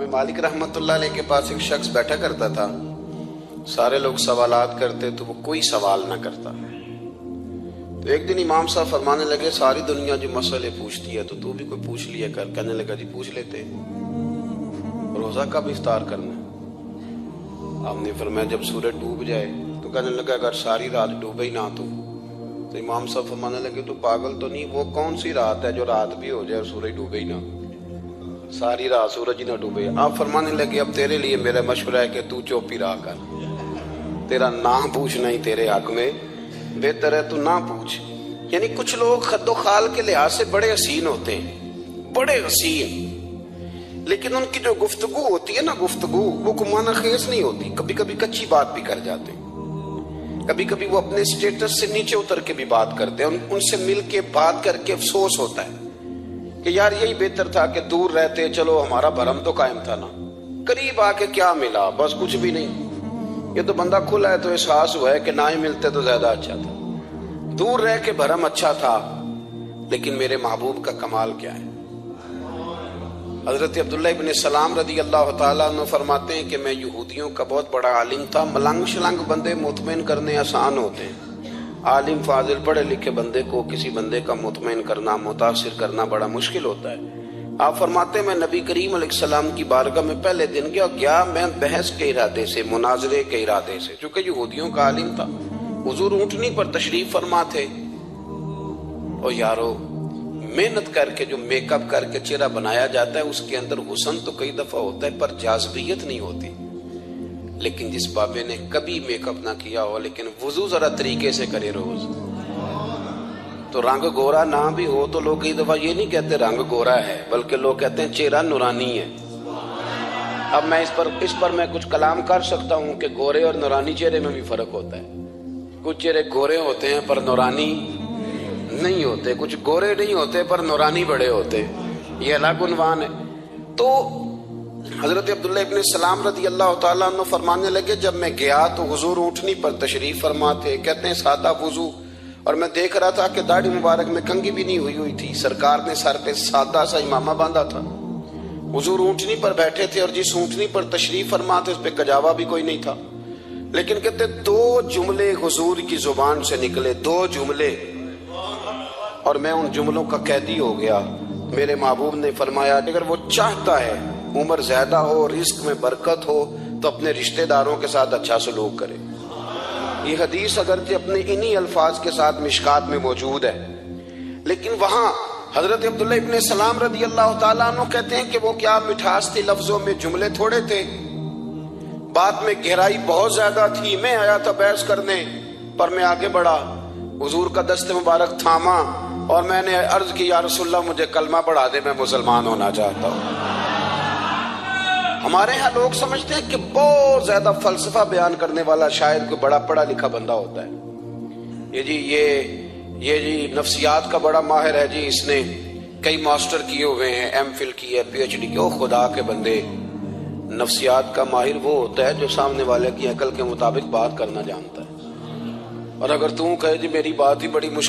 امام مالک رحمۃ اللہ علیہ کے پاس ایک شخص بیٹھا کرتا تھا، سارے لوگ سوالات کرتے تو وہ کوئی سوال نہ کرتا۔ تو ایک دن امام صاحب فرمانے لگے ساری دنیا جو مسئلے پوچھتی ہے تو بھی کوئی پوچھ لیا کر۔ کہنے لگا جی پوچھ لیتے، روزہ کب افطار کرنا ہے؟ آپ نے فرمایا جب سورج ڈوب جائے۔ تو کہنے لگا اگر ساری رات ڈوبے ہی نہ تو امام صاحب فرمانے لگے تو پاگل تو نہیں، وہ کون سی رات ہے جو رات بھی ہو جائے اور سورج ڈوبے ہی نہ، ساری رات سورج ہی نہ ڈوبے۔ آپ فرمانے لگے اب تیرے لیے میرا مشورہ ہے کہ تو چپ ہی رہا کر، تیرا نہ پوچھنا ہی تیرے حق میں بہتر ہے، تو نہ پوچھ۔ یعنی کچھ لوگ خد و خال کے لحاظ سے بڑے حسین ہوتے ہیں، بڑے حسین، لیکن ان کی جو گفتگو ہوتی ہے نا، گفتگو وہ گمانہ خیز نہیں ہوتی، کبھی کبھی کچی بات بھی کر جاتے ہیں، کبھی کبھی وہ اپنے سٹیٹس سے نیچے اتر کے بھی بات کرتے ہیں، ان سے مل کے بات کر کے افسوس ہوتا ہے کہ یار یہی بہتر تھا کہ دور رہتے، چلو ہمارا بھرم تو قائم تھا نا، قریب آ کے کیا ملا، بس کچھ بھی نہیں، یہ تو بندہ کھلا ہے تو احساس ہوا ہے کہ نہ ہی ملتے تو زیادہ اچھا تھا، دور رہ کے بھرم اچھا تھا، لیکن میرے محبوب کا کمال کیا ہے۔ حضرت عبداللہ ابن سلام رضی اللہ تعالیٰ عنہ فرماتے ہیں کہ میں یہودیوں کا بہت بڑا عالم تھا، ملنگ شلنگ بندے مطمئن کرنے آسان ہوتے ہیں، عالم فاضل پڑھے لکھے بندے کو کسی بندے کا مطمئن کرنا، متاثر کرنا بڑا مشکل ہوتا ہے۔ آپ فرماتے ہیں میں نبی کریم علیہ السلام کی بارگاہ میں پہلے دن گیا میں بحث کے ارادے سے، مناظرے کے ارادے سے، چونکہ یہودیوں کا عالم تھا، حضور اونٹنی پر تشریف فرما تھے، اور یارو محنت کر کے جو میک اپ کر کے چہرہ بنایا جاتا ہے اس کے اندر حسن تو کئی دفعہ ہوتا ہے پر جاذبیت نہیں ہوتی، لیکن جس بابے نے کبھی میک اپ نہ کیا ہو لیکن وضو ذرا طریقے سے کرے روز، تو رنگ گورا نہ بھی ہو تو لوگ کئی دفعہ یہ نہیں کہتے رنگ گورا ہے، بلکہ لوگ کہتے ہیں چہرہ نورانی ہے۔ اب میں اس پر میں کچھ کلام کر سکتا ہوں کہ گورے اور نورانی چہرے میں بھی فرق ہوتا ہے، کچھ چہرے گورے ہوتے ہیں پر نورانی نہیں ہوتے، کچھ گورے نہیں ہوتے پر نورانی بڑے ہوتے، یہ الگ عنوان ہے۔ تو حضرت عبداللہ ابن سلام رضی اللہ تعالیٰ عنہ فرمانے لگے جب میں گیا تو حضور اونٹنی پر تشریف فرما تھے، کہتے ہیں سادہ وضو، اور میں دیکھ رہا تھا کہ داڑھی مبارک میں کنگھی بھی نہیں ہوئی تھی، سرکار نے سر پہ سادہ سا امامہ باندھا تھا، حضور اونٹنی پر بیٹھے تھے اور جس اونٹنی پر تشریف فرما تھے اس پہ کجاوا بھی کوئی نہیں تھا، لیکن کہتے دو جملے حضور کی زبان سے نکلے، دو جملے، اور میں ان جملوں کا قیدی ہو گیا۔ میرے محبوب نے فرمایا اگر وہ چاہتا ہے عمر زیادہ ہو، رزق میں برکت ہو، تو اپنے رشتہ داروں کے ساتھ اچھا سلوک کرے۔ یہ حدیث اگرچہ اپنے انہی الفاظ کے ساتھ مشکات میں موجود ہے، لیکن وہاں حضرت عبداللہ ابن سلام رضی اللہ تعالیٰ عنہ کہتے ہیں کہ وہ کیا مٹھاس تھی لفظوں میں، جملے تھوڑے تھے، بات میں گہرائی بہت زیادہ تھی۔ میں آیا تھا بحث کرنے پر میں آگے بڑھا، حضور کا دست مبارک تھاما اور میں نے عرض کی یا رسول اللہ مجھے کلمہ پڑھا دے، میں مسلمان ہونا چاہتا ہوں۔ ہمارے ہاں لوگ سمجھتے ہیں کہ بہت زیادہ فلسفہ بیان کرنے والا شاید کوئی بڑا پڑھا لکھا بندہ ہوتا ہے، یہ جی نفسیات کا بڑا ماہر ہے جی، اس نے کئی ماسٹر کیے ہوئے ہیں، ایم فل کی ہے، پی ایچ ڈی کی۔ او خدا کے بندے، نفسیات کا ماہر وہ ہوتا ہے جو سامنے والے کی عقل کے مطابق بات کرنا جانتا ہے، اور اگر تم کہے جی میری بات ہی بڑی مشکل